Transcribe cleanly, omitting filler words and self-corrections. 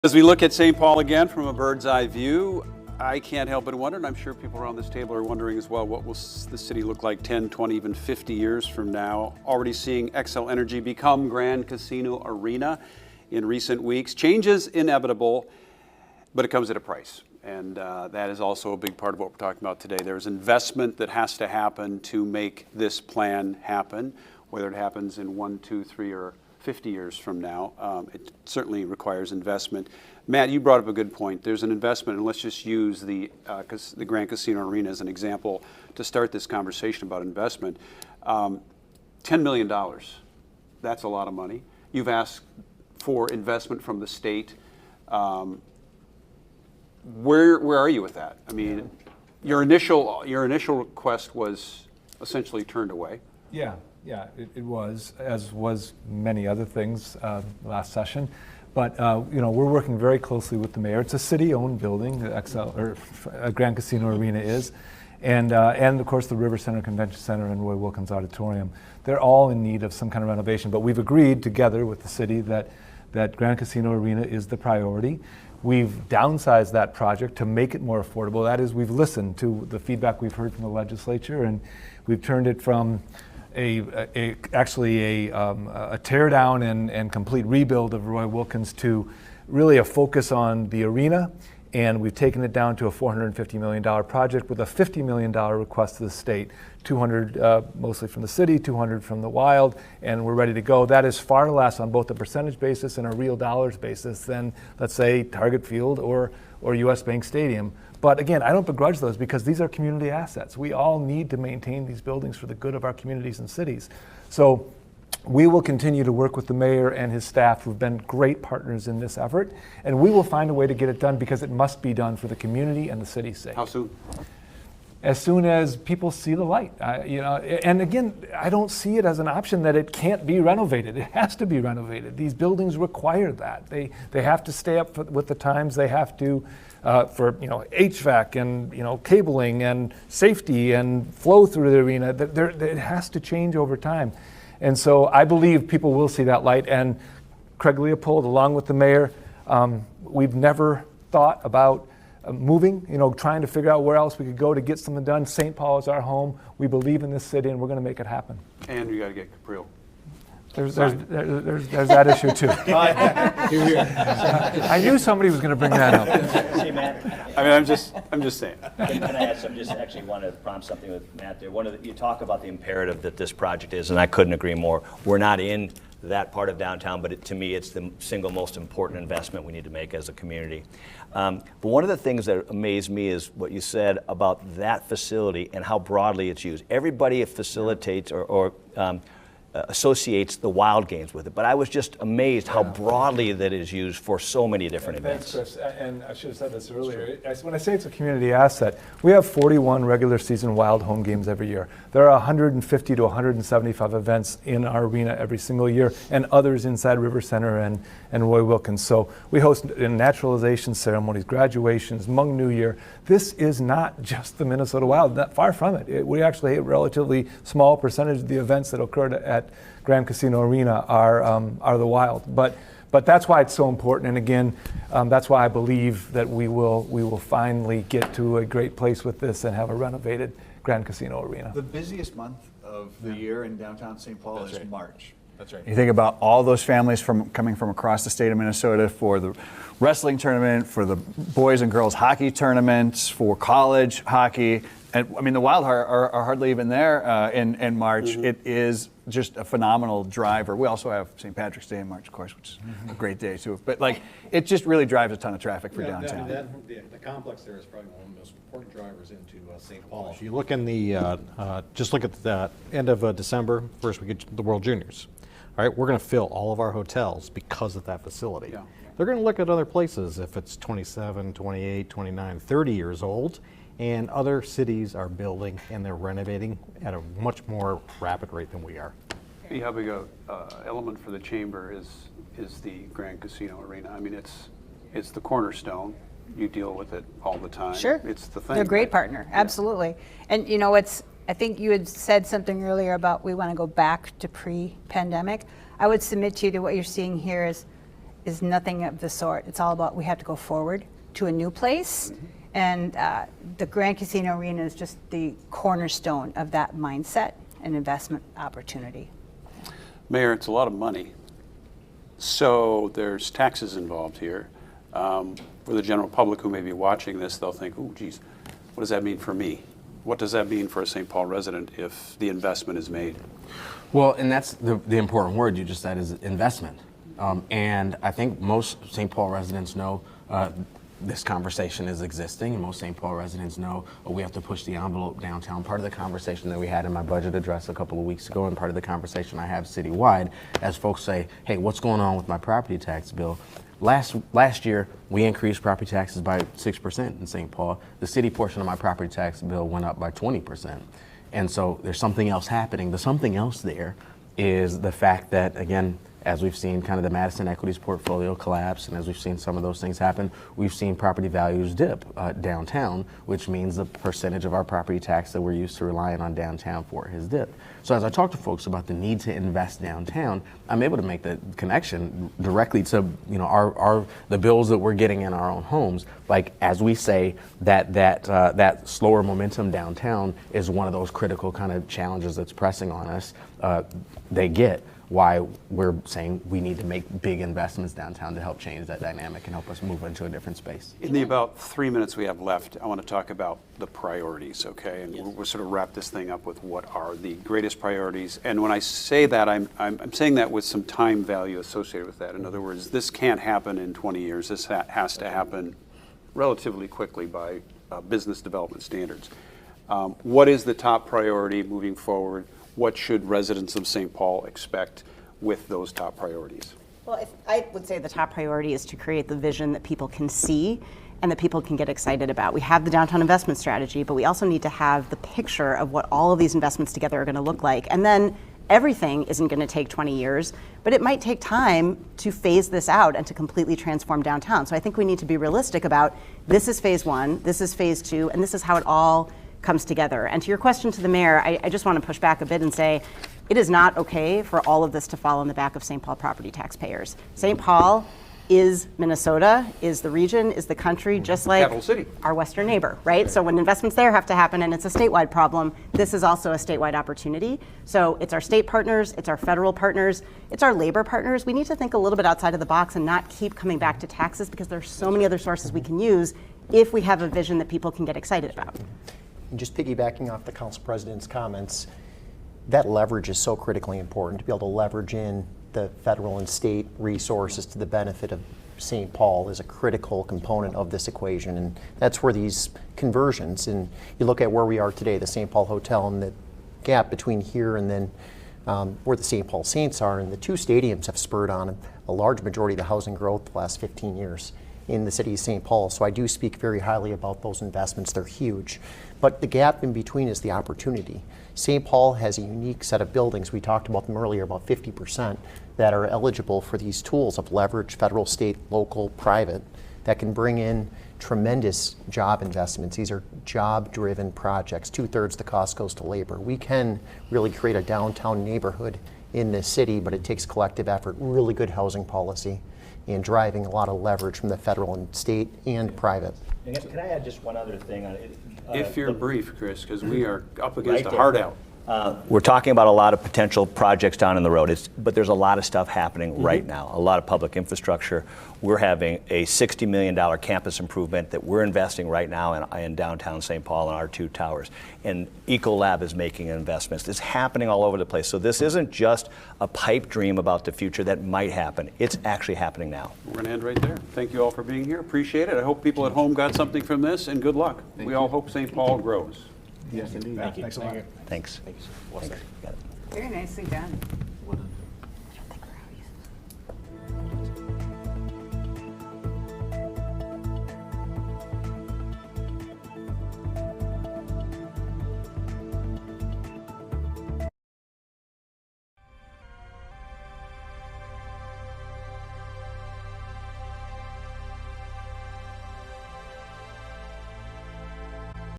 As we look at St. Paul again from a bird's eye view, I can't help but wonder, and I'm sure people around this table are wondering as well, what will the city look like 10, 20, even 50 years from now? Already seeing XL Energy become Grand Casino Arena in recent weeks. Change is inevitable, but it comes at a price. And that is also a big part of what we're talking about today. There's investment that has to happen to make this plan happen, whether it happens in 1, 2, 3, or 50 years from now. It certainly requires investment. Matt, you brought up a good point. There's an investment, and let's just use the Grand Casino Arena as an example to start this conversation about investment. $10 million, that's a lot of money. You've asked for investment from the state. Where are you with that? I mean, your initial request was essentially turned away. Yeah, it was, as was many other things last session. But we're working very closely with the mayor. It's a city-owned building, Grand Casino Arena is, and of course the River Center Convention Center and Roy Wilkins Auditorium. They're all in need of some kind of renovation. But we've agreed together with the city that Grand Casino Arena is the priority. We've downsized that project to make it more affordable. That is, we've listened to the feedback we've heard from the legislature, and we've turned it from actually a tear down and complete rebuild of Roy Wilkins to really a focus on the arena, and we've taken it down to a $450 million project with a $50 million request to the state, 200 mostly from the city, 200 from the Wild, and we're ready to go. That is far less on both a percentage basis and a real dollars basis than, let's say, Target Field or US Bank Stadium. But again, I don't begrudge those because these are community assets. We all need to maintain these buildings for the good of our communities and cities. So we will continue to work with the mayor and his staff, who've been great partners in this effort, and we will find a way to get it done because it must be done for the community and the city's sake. How soon? As soon as people see the light, and again, I don't see it as an option that it can't be renovated. It has to be renovated. These buildings require that. They have to stay up with the times. They have to for HVAC and cabling and safety and flow through the arena. It has to change over time, and so I believe people will see that light. And Craig Leopold, along with the mayor, we've never thought about moving, trying to figure out where else we could go to get something done. St. Paul is our home. We believe in this city, and we're going to make it happen. And we got to get Caprio. There's that issue too. I knew somebody was going to bring that up. See, Matt. I mean, I'm just saying. Can I add some? Just actually want to prompt something with Matt there. You talk about the imperative that this project is, and I couldn't agree more. We're not in that part of downtown, but to me, it's the single most important investment we need to make as a community. But one of the things that amazed me is what you said about that facility and how broadly it's used. Everybody facilitates or associates the Wild games with it, but I was just amazed how broadly that is used for so many different events. Thanks, Chris. And I should have said this earlier. When I say it's a community asset, we have 41 regular season Wild home games every year. There are 150 to 175 events in our arena every single year, and others inside River Center and Roy Wilkins. So we host naturalization ceremonies, graduations, Hmong New Year. This is not just the Minnesota Wild. Far from it. We actually have a relatively small percentage of the events that occurred at Grand Casino Arena are the Wild. But that's why it's so important. And again, that's why I believe that we will finally get to a great place with this and have a renovated Grand Casino Arena. The busiest month of the year in downtown St. Paul is March. That's right. You think about all those families coming from across the state of Minnesota for the wrestling tournament, for the boys and girls hockey tournaments, for college hockey. And I mean, the Wild are hardly even there in March. Mm-hmm. It is just a phenomenal driver. We also have St. Patrick's Day in March, of course, which is a great day too. But it just really drives a ton of traffic for downtown. The complex there is probably one of the most important drivers into St. Paul. If you look in just look at the end of December, first we get the World Juniors. All right, we're going to fill all of our hotels because of that facility. Yeah. They're going to look at other places if it's 27, 28, 29, 30 years old. And other cities are building and they're renovating at a much more rapid rate than we are. How big a element for the chamber is the Grand Casino Arena? I mean, it's the cornerstone. You deal with it all the time. Sure. It's the thing. They're a great partner, absolutely. And I think you had said something earlier about we want to go back to pre-pandemic. I would submit to you that what you're seeing here is is nothing of the sort. It's all about we have to go forward to a new place. And the Grand Casino Arena is just the cornerstone of that mindset and investment opportunity. Mayor, it's a lot of money. So there's taxes involved here. For the general public who may be watching this, they'll think, oh, geez, what does that mean for me? What does that mean for a St. Paul resident if the investment is made? Well, and that's the important word you just said is investment. And I think most St. Paul residents know this conversation is existing, and most St. Paul residents know we have to push the envelope downtown. Part of the conversation that we had in my budget address a couple of weeks ago, and part of the conversation I have citywide, as folks say, hey, what's going on with my property tax bill? Last year, we increased property taxes by 6% in St. Paul. The city portion of my property tax bill went up by 20%. And so there's something else happening. The something else there is the fact that, again, as we've seen kind of the Madison Equities portfolio collapse, and as we've seen some of those things happen, we've seen property values dip downtown, which means the percentage of our property tax that we're used to relying on downtown for has dipped. So as I talk to folks about the need to invest downtown, I'm able to make the connection directly to the bills that we're getting in our own homes. Like as we say that slower momentum downtown is one of those critical kind of challenges that's pressing on us. They get why we're saying we need to make big investments downtown to help change that dynamic and help us move into a different space. In the about 3 minutes we have left, I want to talk about the priorities, okay? And we'll sort of wrap this thing up with what are the greatest priorities. And when I say that, I'm saying that with some time value associated with that. In other words, this can't happen in 20 years. This has to happen relatively quickly by business development standards. What is the top priority moving forward? What should residents of St. Paul expect with those top priorities? Well, I would say the top priority is to create the vision that people can see and that people can get excited about. We have the downtown investment strategy, but we also need to have the picture of what all of these investments together are going to look like. And then everything isn't going to take 20 years, but it might take time to phase this out and to completely transform downtown. So I think we need to be realistic about this is phase one, this is phase two, and this is how it all comes together. And to your question to the mayor, I just want to push back a bit and say it is not okay for all of this to fall on the back of St. Paul property taxpayers. St. Paul is Minnesota, is the region, is the country, just like Capital city. Our western neighbor, right? So when investments there have to happen and it's a statewide problem, this is also a statewide opportunity. So it's our state partners, it's our federal partners, it's our labor partners. We need to think a little bit outside of the box and not keep coming back to taxes because there's so many other sources we can use if we have a vision that people can get excited about. And just piggybacking off the council president's comments, that leverage is so critically important to be able to leverage in the federal and state resources to the benefit of St. Paul is a critical component of this equation. And that's where these conversions, and you look at where we are today, the St. Paul Hotel, and the gap between here and then where the St. Paul Saints are, and the two stadiums have spurred on a large majority of the housing growth the last 15 years in the city of St. Paul. So I do speak very highly about those investments. They're huge. But the gap in between is the opportunity. St. Paul has a unique set of buildings. We talked about them earlier, about 50% that are eligible for these tools of leverage, federal, state, local, private, that can bring in tremendous job investments. These are job-driven projects. 2/3 the cost goes to labor. We can really create a downtown neighborhood in this city, but it takes collective effort, really good housing policy, and driving a lot of leverage from the federal and state and private. Can I add just one other thing on it? If you're brief, Chris, because we are up against Right a there. hard out. We're talking about a lot of potential projects down in the road, but there's a lot of stuff happening right now, a lot of public infrastructure. We're having a $60 million campus improvement that we're investing right now in downtown St. Paul and our two towers. And Ecolab is making investments. It's happening all over the place. So this isn't just a pipe dream about the future that might happen. It's actually happening now. We're going to end right there. Thank you all for being here. Appreciate it. I hope people at home got something from this, and good luck. We all hope St. Paul grows. Yes, indeed. Thank you. Thanks a lot. Thanks. Well said. Got it. Very nicely done.